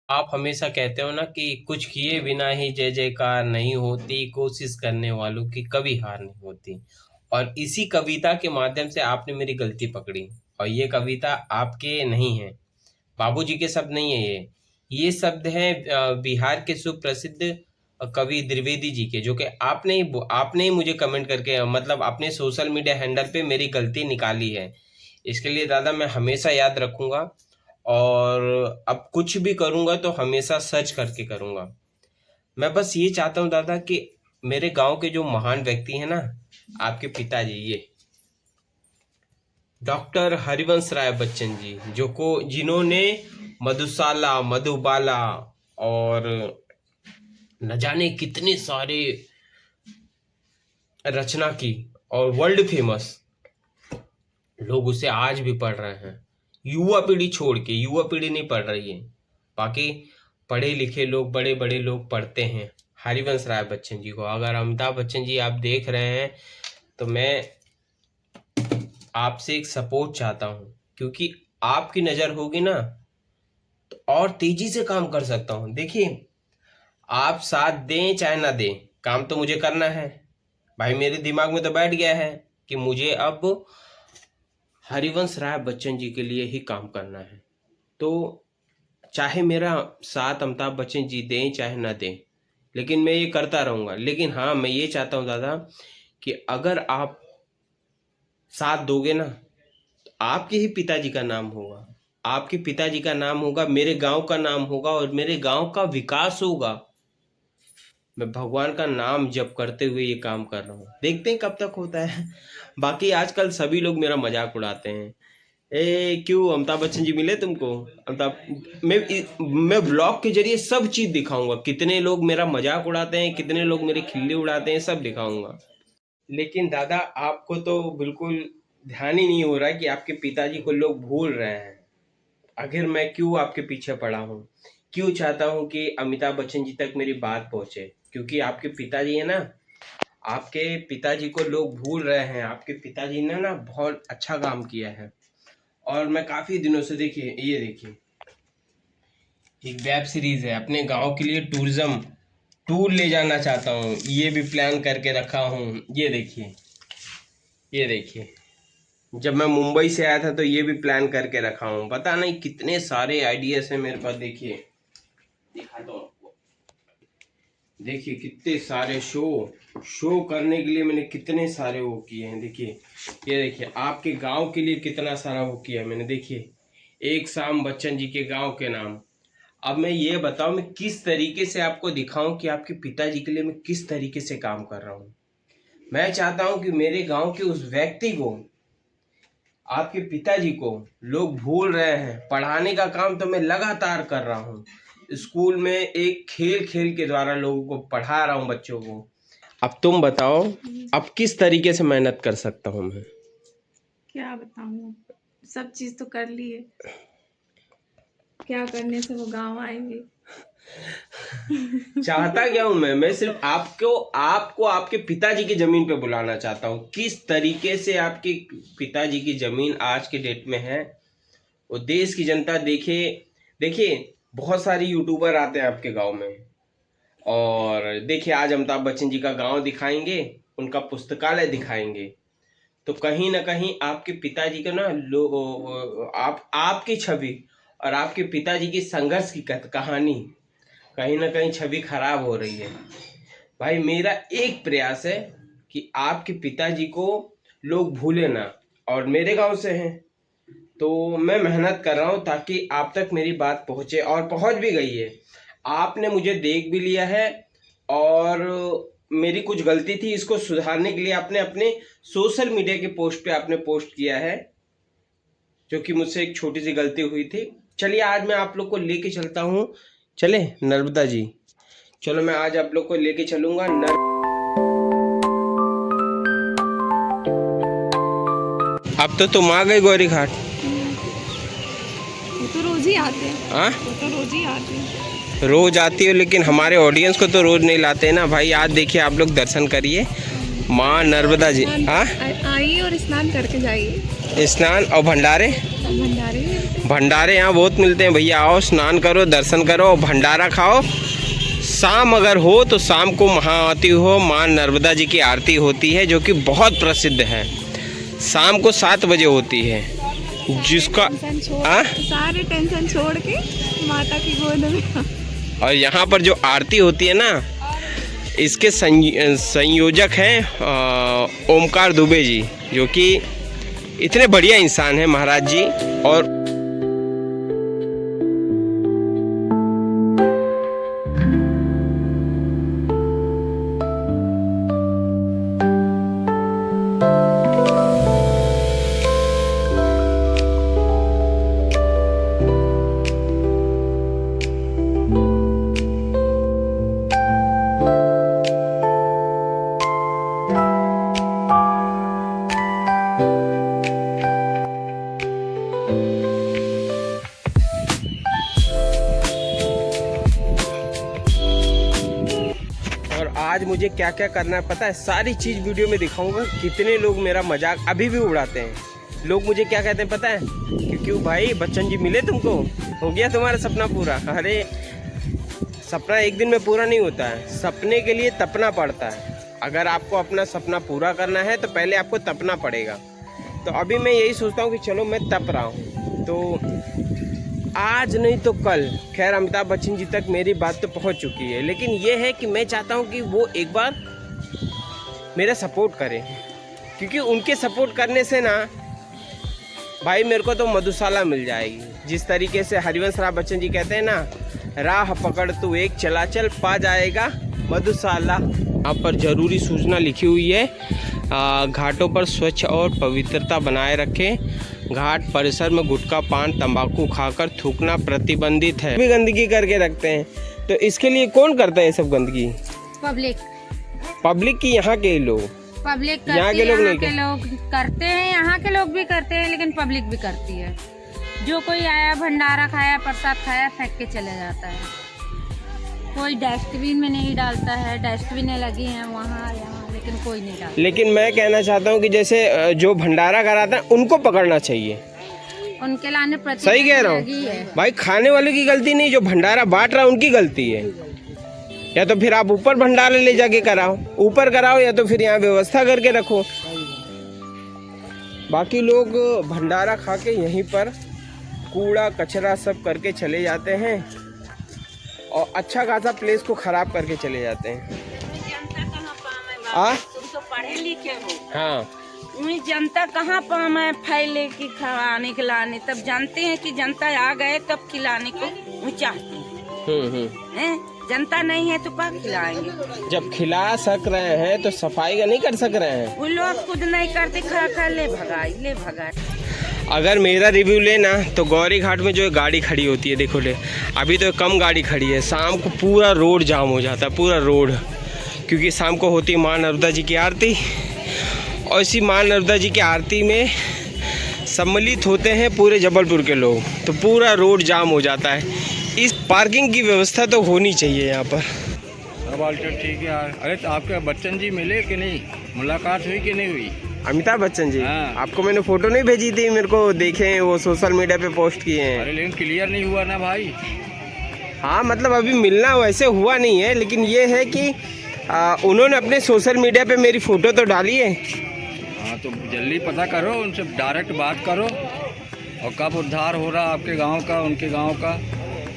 आप हमेशा कहते हो ना कि कुछ किए बिना ही जय जयकार नहीं होती, कोशिश करने वालों की कभी हार नहीं होती। और इसी कविता के माध्यम से आपने मेरी गलती पकड़ी। और ये कविता आपके नहीं है, बाबूजी के शब्द नहीं है ये शब्द हैं बिहार के सुप्रसिद्ध कवि द्विवेदी जी के, जो कि आपने ही मुझे कमेंट करके, मतलब अपने सोशल मीडिया हैंडल पे मेरी गलती निकाली है। इसके लिए दादा मैं हमेशा याद रखूंगा, और अब कुछ भी करूंगा तो हमेशा सर्च करके करूंगा। मैं बस ये चाहता हूँ दादा कि मेरे गांव के जो महान व्यक्ति हैं ना, आपके पिताजी, ये डॉक्टर हरिवंश राय बच्चन जी, जिन्होंने मधुशाला, मधुबाला और न जाने कितने सारे रचना की, और वर्ल्ड फेमस, लोग उसे आज भी पढ़ रहे हैं। युवा पीढ़ी छोड़ के, युवा पीढ़ी नहीं पढ़ रही है, बाकी पढ़े लिखे लोग, बड़े बड़े लोग पढ़ते हैं हरिवंश राय बच्चन जी को। अगर अमिताभ बच्चन जी आप देख रहे हैं तो मैं आपसे एक सपोर्ट चाहता हूँ, क्योंकि आपकी नज़र होगी ना तो और तेजी से काम कर सकता हूँ। देखिए, आप साथ दें चाहे ना दें, काम तो मुझे करना है भाई। मेरे दिमाग में तो बैठ गया है कि मुझे अब हरिवंश राय बच्चन जी के लिए ही काम करना है। तो चाहे मेरा साथ अमिताभ बच्चन जी दें चाहे ना दें, लेकिन मैं ये करता रहूँगा। लेकिन हाँ, मैं ये चाहता हूँ दादा कि अगर आप साथ दोगे ना तो आपके ही पिताजी का नाम होगा, आपके पिताजी का नाम होगा, मेरे गांव का नाम होगा, और मेरे गांव का विकास होगा। मैं भगवान का नाम जप करते हुए ये काम कर रहा हूँ, देखते हैं कब तक होता है। बाकी आजकल सभी लोग मेरा मजाक उड़ाते हैं, ए क्यों अमिताभ बच्चन जी मिले तुमको? अमिताभ, मैं ब्लॉग के जरिए सब चीज़ दिखाऊंगा, कितने लोग मेरा मजाक उड़ाते हैं, कितने लोग मेरे खिल्ली उड़ाते हैं, सब दिखाऊंगा। लेकिन दादा, आपको तो बिल्कुल ध्यान ही नहीं हो रहा है कि आपके पिताजी को लोग भूल रहे हैं। आखिर मैं क्यों आपके पीछे पड़ा हूँ, क्यों चाहता हूँ कि अमिताभ बच्चन जी तक मेरी बात पहुँचे? क्योंकि आपके पिताजी है ना, आपके पिताजी को लोग भूल रहे हैं। आपके पिताजी ने ना बहुत अच्छा काम किया है, और मैं काफ़ी दिनों से, देखिए ये देखिए, एक वेब सीरीज़ है, अपने गांव के लिए टूरिज्म टूर ले जाना चाहता हूँ, ये भी प्लान करके रखा हूँ। ये देखिए, ये देखिए, जब मैं मुंबई से आया था तो ये भी प्लान करके रखा हूँ। पता नहीं कितने सारे आइडियाज हैं मेरे पास। देखिए, दिखाता हूँ आपको, देखिए कितने सारे शो करने के लिए मैंने कितने सारे वो किए हैं। देखिए, ये देखिए, आपके गांव के लिए कितना सारा वो किया है मैंने। देखिए, एक शाम बच्चन जी के गांव के नाम। अब मैं ये बताऊं, मैं किस तरीके से आपको दिखाऊं कि आपके पिताजी के लिए मैं किस तरीके से काम कर रहा हूं। मैं चाहता हूं कि मेरे गांव के उस व्यक्ति को, आपके पिताजी को लोग भूल रहे हैं। पढ़ाने का काम तो मैं लगातार कर रहा हूँ, स्कूल में एक खेल खेल के द्वारा लोगों को पढ़ा रहा हूँ, बच्चों को। अब तुम बताओ, अब किस तरीके से मेहनत कर सकता हूँ मैं? क्या बताऊँ, सब चीज़ तो कर ली है, क्या करने से वो गाँव आएंगे। चाहता क्या हूँ मैं सिर्फ आपको आपके पिताजी की जमीन पे बुलाना चाहता हूँ। किस तरीके से आपके पिताजी की जमीन आज के डेट में है, वो देश की जनता देखे। देखिए, बहुत सारे यूट्यूबर आते हैं आपके गांव में, और देखिए आज अमिताभ बच्चन जी का गांव दिखाएंगे, उनका पुस्तकालय दिखाएंगे, तो कहीं ना कहीं आपके पिताजी का ना आपकी छवि और आपके पिताजी की संघर्ष की कहानी कहीं ना कहीं छवि खराब हो रही है। भाई, मेरा एक प्रयास है कि आपके पिताजी को लोग भूले ना, और मेरे गांव से हैं तो मैं मेहनत कर रहा हूँ ताकि आप तक मेरी बात पहुँचे, और पहुँच भी गई है। आपने मुझे देख भी लिया है, और मेरी कुछ गलती थी, इसको सुधारने के लिए आपने अपने सोशल मीडिया के पोस्ट पे आपने पोस्ट किया है, जो कि मुझसे एक छोटी सी गलती हुई थी। चलिए, आज मैं आप लोग को लेके चलता हूँ। चले नर्मदा जी, चलो मैं आज आप लोग को लेके चलूँगा अब तो तुम आ गए गौरी घाट। वो तो रोज ही आते हैं। हाँ, वो तो रोज ही आते हैं। रोज आती हो, लेकिन हमारे ऑडियंस को तो रोज नहीं लाते ना भाई। आज देखिए, आप लोग दर्शन करिए माँ नर्मदा जी। हाँ, आइए और स्नान करके जाइए। स्नान और भंडारे भंडारे भंडारे यहाँ बहुत मिलते हैं भैया। आओ, स्नान करो, दर्शन करो, भंडारा खाओ। शाम अगर हो तो शाम को महाआरती हो, माँ नर्मदा जी की आरती होती है जो कि बहुत प्रसिद्ध है। शाम को 7 बजे होती है, जिसका सारे टेंशन छोड़ के माता की गोद में। और यहाँ पर जो आरती होती है ना, इसके संयोजक हैं ओमकार दुबे जी, जो कि इतने बढ़िया इंसान हैं महाराज जी। और आज मुझे क्या क्या करना है पता है, सारी चीज़ वीडियो में दिखाऊंगा। कितने लोग मेरा मजाक अभी भी उड़ाते हैं। लोग मुझे क्या कहते हैं पता है कि क्यों भाई बच्चन जी मिले तुमको, हो गया तुम्हारा सपना पूरा। अरे सपना एक दिन में पूरा नहीं होता है, सपने के लिए तपना पड़ता है। अगर आपको अपना सपना पूरा करना है तो पहले आपको तपना पड़ेगा। तो अभी मैं यही सोचता हूँ कि चलो मैं तप रहा हूँ, तो आज नहीं तो कल, खैर अमिताभ बच्चन जी तक मेरी बात तो पहुंच चुकी है, लेकिन ये है कि मैं चाहता हूं कि वो एक बार मेरा सपोर्ट करें, क्योंकि उनके सपोर्ट करने से ना भाई मेरे को तो मधुशाला मिल जाएगी। जिस तरीके से हरिवंश राय बच्चन जी कहते हैं ना, राह पकड़ तू एक चला चल, पा जाएगा मधुशाला। यहाँ पर जरूरी सूचना लिखी हुई है, घाटों पर स्वच्छ और पवित्रता बनाए रखें। घाट परिसर में गुटखा, पान, तंबाकू खाकर थूकना प्रतिबंधित है। भी गंदगी करके रखते हैं, तो इसके लिए कौन करता है ये सब गंदगी? पब्लिक की, यहाँ के लोग, पब्लिक यहाँ के लोग नहीं करते हैं, यहाँ के लोग भी करते हैं, लेकिन पब्लिक भी करती है। जो कोई आया, भंडारा खाया, प्रसाद खाया, फेंक के चले जाता है। कोई डस्टबिन में नहीं डालता है, डस्टबिन लगी हैं वहाँ यहाँ, लेकिन कोई नहीं डालता। लेकिन मैं कहना चाहता हूँ कि जैसे जो भंडारा कराता है उनको पकड़ना चाहिए, उनके लाने सही कह रहा हूँ भाई। खाने वाले की गलती नहीं, जो भंडारा बांट रहा है उनकी गलती है। या तो फिर आप ऊपर भंडारा ले जाके कराओ, ऊपर कराओ, या तो फिर यहाँ व्यवस्था करके रखो। बाकी लोग भंडारा खा के यहीं पर कूड़ा कचरा सब करके चले जाते हैं और अच्छा खासा प्लेस को खराब करके चले जाते हैं। तुम तो पढ़े लिखे हो। हाँ, जनता कहाँ पाए फैले की खिलाने खिलाने, तब जानते हैं कि जनता आ गए तब खिलाने को वो चाहते हैं। जनता नहीं है तो कब खिलाएंगे? जब खिला सक रहे हैं तो सफाई का नहीं कर सक रहे हैं। वो लोग खुद नहीं करते, खा ले भगाए। अगर मेरा रिव्यू लेना तो गौरी घाट में जो गाड़ी खड़ी होती है, देखो ले अभी तो कम गाड़ी खड़ी है, शाम को पूरा रोड जाम हो जाता है, पूरा रोड, क्योंकि शाम को होती है माँ नर्मदा जी की आरती। और इसी माँ नर्मदा जी की आरती में सम्मिलित होते हैं पूरे जबलपुर के लोग, तो पूरा रोड जाम हो जाता है। इस पार्किंग की व्यवस्था तो होनी चाहिए यहाँ पर। अब ठीक है यार। अरे तो आपके बच्चन जी मिले कि नहीं, मुलाकात हुई कि नहीं हुई? अमिताभ बच्चन जी? हाँ। आपको मैंने फोटो नहीं भेजी थी, मेरे को देखे वो सोशल मीडिया पे पोस्ट किए हैं। अरे लेकिन क्लियर नहीं हुआ ना भाई। हाँ मतलब अभी मिलना वैसे हुआ नहीं है, लेकिन ये है कि उन्होंने अपने सोशल मीडिया पे मेरी फ़ोटो तो डाली है। हाँ तो जल्दी पता करो, उनसे डायरेक्ट बात करो, और कब उद्धार हो रहा आपके गांव का, उनके गांव का,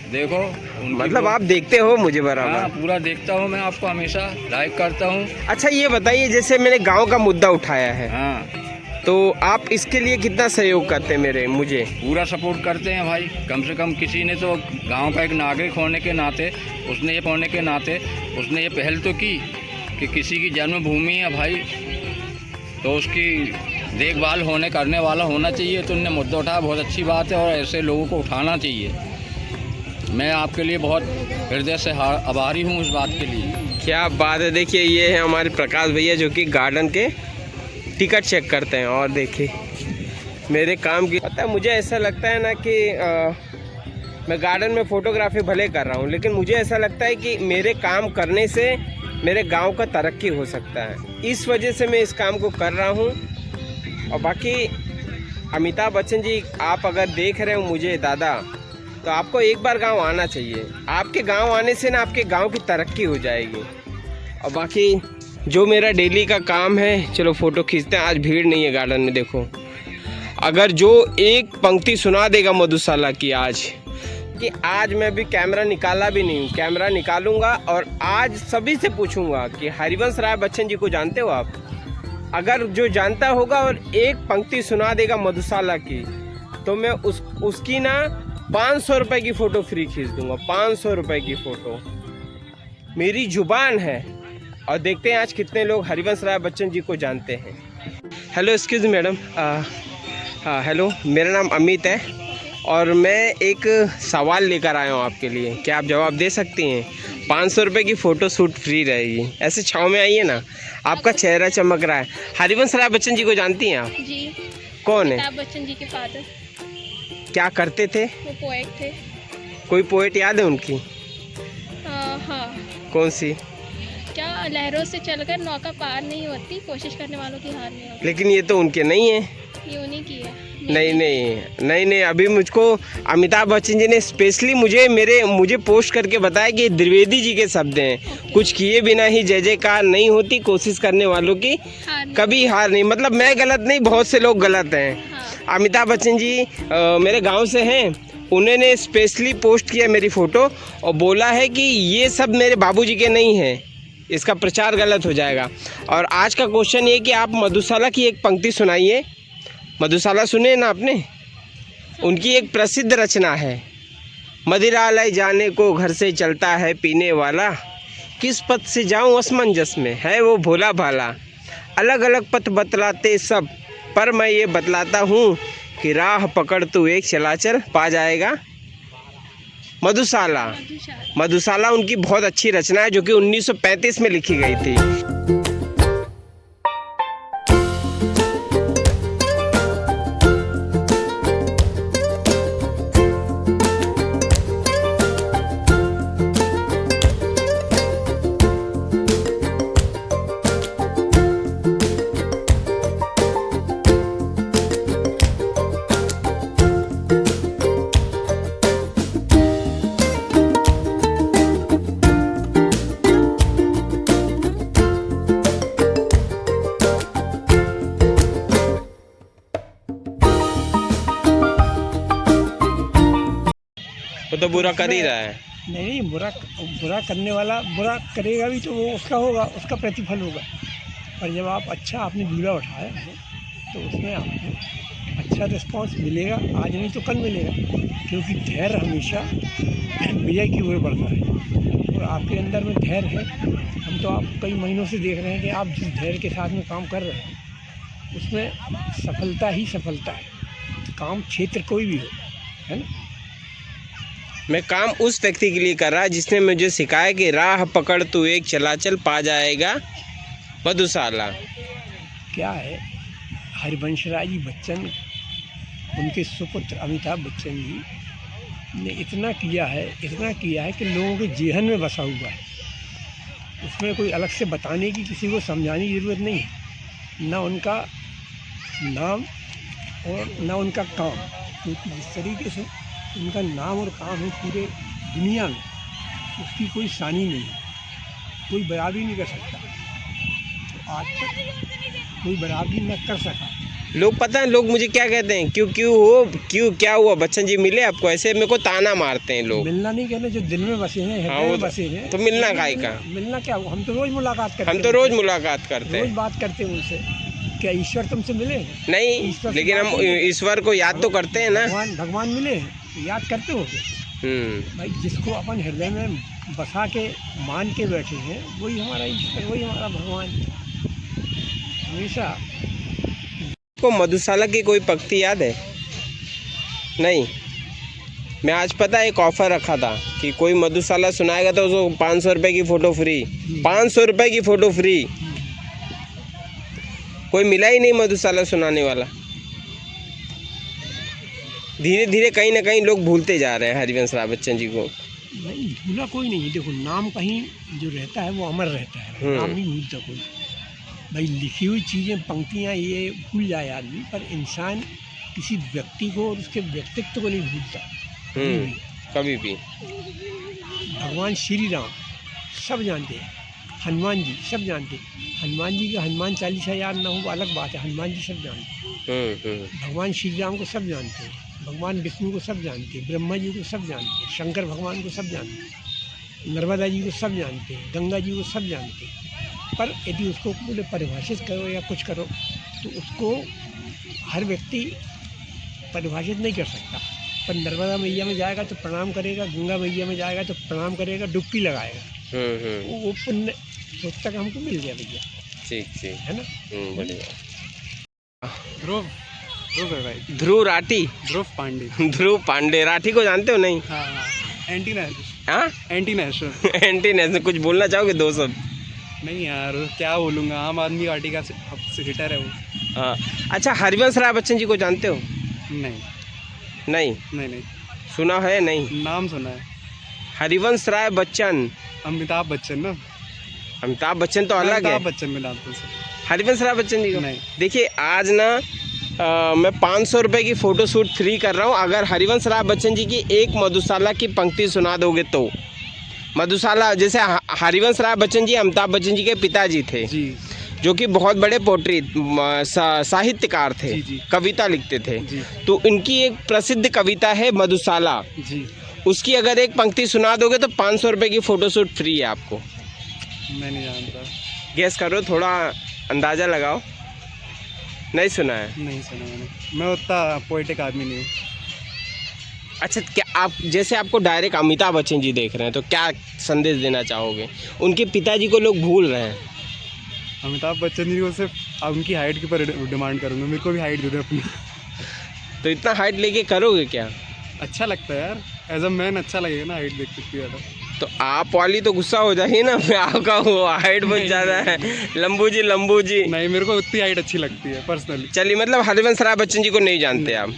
देखो। मतलब आप देखते हो मुझे बराबर? हाँ पूरा देखता हूँ मैं, आपको हमेशा लाइक करता हूँ। अच्छा ये बताइए, जैसे मैंने गाँव का मुद्दा उठाया है, हाँ, तो आप इसके लिए कितना सहयोग करते हैं? मुझे पूरा सपोर्ट करते हैं भाई। कम से कम किसी ने तो गांव का एक नागरिक होने के नाते, उसने ये पहल तो की कि किसी की जन्मभूमि है भाई, तो उसकी देखभाल करने वाला होना चाहिए। तो उनने मुद्दा उठाया, बहुत अच्छी बात है, और ऐसे लोगों को उठाना चाहिए। मैं आपके लिए बहुत हृदय से आभारी हूँ इस बात के लिए। क्या बात है। देखिए ये है हमारे प्रकाश भैया, जो कि गार्डन के टिकट चेक करते हैं। और देखिए मेरे काम की, पता है मुझे ऐसा लगता है ना कि मैं गार्डन में फ़ोटोग्राफी भले कर रहा हूँ, लेकिन मुझे ऐसा लगता है कि मेरे काम करने से मेरे गांव का तरक्की हो सकता है। इस वजह से मैं इस काम को कर रहा हूँ। और बाकी अमिताभ बच्चन जी, आप अगर देख रहे हो मुझे दादा, तो आपको एक बार गांव आना चाहिए। आपके गांव आने से ना आपके गांव की तरक्की हो जाएगी। और बाकी जो मेरा डेली का काम है, चलो फ़ोटो खींचते हैं। आज भीड़ नहीं है गार्डन में, देखो। अगर जो एक पंक्ति सुना देगा मधुशाला की आज, कि आज मैं भी कैमरा निकाला भी नहीं हूँ, कैमरा निकालूंगा और आज सभी से पूछूंगा कि हरिवंश राय बच्चन जी को जानते हो आप? अगर जो जानता होगा और एक पंक्ति सुना देगा मधुशाला की, तो मैं उसकी ना 500 रुपये की फ़ोटो फ्री खींच दूंगा। 500 रुपये की फ़ोटो मेरी जुबान है। और देखते हैं आज कितने लोग हरिवंश राय बच्चन जी को जानते हैं। Hello, excuse madam. हेलो, मेरा नाम अमित है और मैं एक सवाल लेकर आया हूँ आपके लिए। क्या आप जवाब दे सकती हैं? 500 रुपये की फ़ोटो शूट फ्री रहेगी। ऐसे छाँव में आइए ना, आपका चेहरा चमक रहा है। हरिवंश राय बच्चन जी को जानती हैं आप? जी। कौन है? अमिताभ बच्चन जी के फादर। क्या करते थे? वो पोएट थे। कोई पोएट याद है उनकी? हाँ। कौन सी? क्या लहरों से चलकर नौका पार नहीं होती, कोशिश करने वालों की हार नहीं होती। लेकिन ये तो उनके नहीं है। ये उन्हीं की है। नहीं, अभी मुझको अमिताभ बच्चन जी ने स्पेशली मुझे पोस्ट करके बताया कि द्विवेदी जी के शब्द हैं। कुछ किए बिना ही जय जयकार नहीं होती, कोशिश करने वालों की कभी हार नहीं। मतलब मैं गलत नहीं, बहुत से लोग गलत हैं। हाँ। अमिताभ बच्चन जी मेरे गांव से हैं। उन्होंने स्पेशली पोस्ट किया मेरी फ़ोटो और बोला है कि ये सब मेरे बाबूजी के नहीं हैं, इसका प्रचार गलत हो जाएगा। और आज का क्वेश्चन ये कि आप मधुशाला की एक पंक्ति सुनाइए। मधुशाला सुने ना आपने? उनकी एक प्रसिद्ध रचना है, मदिरालय जाने को घर से चलता है पीने वाला, किस पथ से जाऊं असमंजस में है वो भोला भाला, अलग अलग पथ बतलाते सब, पर मैं ये बतलाता हूँ कि राह पकड़ तू एक चला चल पा जाएगा मधुशाला। मधुशाला उनकी बहुत अच्छी रचना है जो कि 1935 में लिखी गई थी। वो तो बुरा कर ही रहा है। नहीं, बुरा करने वाला बुरा करेगा भी तो वो उसका होगा, उसका प्रतिफल होगा। पर जब आप अच्छा आपने बीड़ा उठाया है तो उसमें आपको अच्छा रिस्पांस मिलेगा। आज नहीं तो कल मिलेगा, क्योंकि धैर्य हमेशा विजय की ओर बढ़ता है और आपके अंदर में धैर्य है। हम तो आप कई महीनों से देख रहे हैं कि आप जिस धैर्य के साथ में काम कर रहे हैं उसमें सफलता ही सफलता है। काम क्षेत्र कोई भी हो, है ना। मैं काम उस व्यक्ति के लिए कर रहा है जिसने मुझे सिखाया कि राह पकड़ तू एक चला चल पा जाएगा मधुशाला। क्या है, हरिवंश राय जी बच्चन, उनके सुपुत्र अमिताभ बच्चन जी ने इतना किया है कि लोगों के जेहन में बसा हुआ है। उसमें कोई अलग से बताने की, किसी को समझाने की ज़रूरत नहीं है। ना उनका नाम और ना उनका काम, क्योंकि जिस तरीके से उनका नाम और काम है पूरे दुनिया में, उसकी कोई सानी नहीं है, कोई बराबरी नहीं कर सकता। तो आज तक कोई बराबरी न कर सका। लोग पता है लोग मुझे क्या कहते हैं, क्यों क्या हुआ बच्चन जी मिले आपको? ऐसे मेरे को ताना मारते हैं लोग। मिलना नहीं कहना, जो दिल में बसे हैं, हृदय में बसे हैं, तो मिलना काहे का? मिलना क्या, हम तो रोज मुलाकात करते हैं। हम तो रोज मुलाकात करते हैं, रोज बात करते हैं उनसे। क्या ईश्वर तुमसे मिले? नहीं, लेकिन हम ईश्वर को याद तो करते हैं ना। भगवान मिले याद करते हो? भाई जिसको अपन हृदय में बसा के मान के बैठे हैं वही हमारा ईश्वर, वही हमारा भगवान। हमेशा को मधुशाला की कोई पंक्ति याद है? नहीं। मैं आज पता एक ऑफर रखा था कि कोई मधुशाला सुनाएगा तो उसको 500 रुपये की फ़ोटो फ्री। 500 रुपये की फ़ोटो फ्री। कोई मिला ही नहीं मधुशाला सुनाने वाला। धीरे धीरे कहीं ना कहीं लोग भूलते जा रहे हैं हरिवंश राय बच्चन जी को। नहीं, भूला कोई नहीं। देखो, नाम कहीं जो रहता है वो अमर रहता है, नाम नहीं भूलता कोई। भाई लिखी हुई चीज़ें, पंक्तियाँ ये भूल जाए आदमी, पर इंसान किसी व्यक्ति को और उसके व्यक्तित्व को नहीं भूलता कभी भी। कभी भी। भगवान श्री राम सब जानते हैं, हनुमान जी सब जानते हैं। हनुमान जी का हनुमान चालीसा याद ना हो वो अलग बात है, हनुमान जी सब जानते हैं। भगवान श्री राम को सब जानते हैं, भगवान विष्णु को सब जानते हैं, ब्रह्मा जी को सब जानते हैं, शंकर भगवान को सब जानते हैं, नर्मदा जी को सब जानते हैं, गंगा जी को सब जानते हैं। पर यदि उसको पूरे परिभाषित करो या कुछ करो तो उसको हर व्यक्ति परिभाषित नहीं कर सकता। पर नर्मदा मैया में जाएगा तो प्रणाम करेगा, गंगा मैया में जाएगा तो प्रणाम करेगा, डुबकी लगाएगा। वो पुण्य पुस्तक हमको मिल गया भैया। ठीक ठीक है ना। बढ़िया। ध्रुव है भाई, ध्रुव राठी, ध्रुव पांडे। ध्रुव पांडे। राठी को जानते हो? नहीं। हाँ एंटी हाँ नेशनल। Anti national. कुछ बोलना चाहोगे दो शब्द? नहीं यार क्या बोलूँगा, आम आदमी पार्टी का हिटर है वो। हाँ। अच्छा, हरिवंश राय बच्चन जी को जानते हो? नहीं नहीं। नहीं सुना है? नहीं। नाम सुना है। हरिवंश राय बच्चन। अमिताभ बच्चन ना। अमिताभ बच्चन तो अलग है। अमिताभ बच्चन में डालते हैं सर। हरिवंश राय बच्चन जी को नहीं। देखिए, आज ना मैं 500 रुपये की फ़ोटो शूट फ्री कर रहा हूँ। अगर हरिवंश राय बच्चन जी की एक मधुशाला की पंक्ति सुना दोगे तो। मधुशाला जैसे हरिवंश राय बच्चन जी अमिताभ बच्चन जी के पिताजी थे जी, जो कि बहुत बड़े पोट्री साहित्यकार थे। जी, जी। कविता लिखते थे। जी। तो इनकी एक प्रसिद्ध कविता है मधुशाला। जी। उसकी अगर एक पंक्ति सुना दोगे तो 500 रुपये की फ़ोटो शूट फ्री है आपको। मैं नहीं जानता। गेस करो, थोड़ा अंदाज़ा लगाओ। नहीं सुना है? नहीं सुना मैंने, मैं उतना पोइटिक आदमी नहीं हूँ। अच्छा, क्या आप जैसे आपको डायरेक्ट अमिताभ बच्चन जी देख रहे हैं तो क्या संदेश देना चाहोगे? उनके पिताजी को लोग भूल रहे हैं। अमिताभ बच्चन जी को सिर्फ उनकी हाइट के ऊपर डिमांड करूँगा, मेरे को भी हाइट दे दो अपनी। तो इतना हाइट लेके करोगे क्या? अच्छा लगता है यार, एज अ मैन अच्छा लगेगा ना हाइट देख के ज़्यादा। तो आप वाली तो गुस्सा हो जाएगी ना, आपका वो हाइट बहुत ज़्यादा है। लंबू जी नहीं, मेरे को उतनी हाइट अच्छी लगती है पर्सनली। चलिए, मतलब हरिवंश राय बच्चन जी को नहीं जानते आप?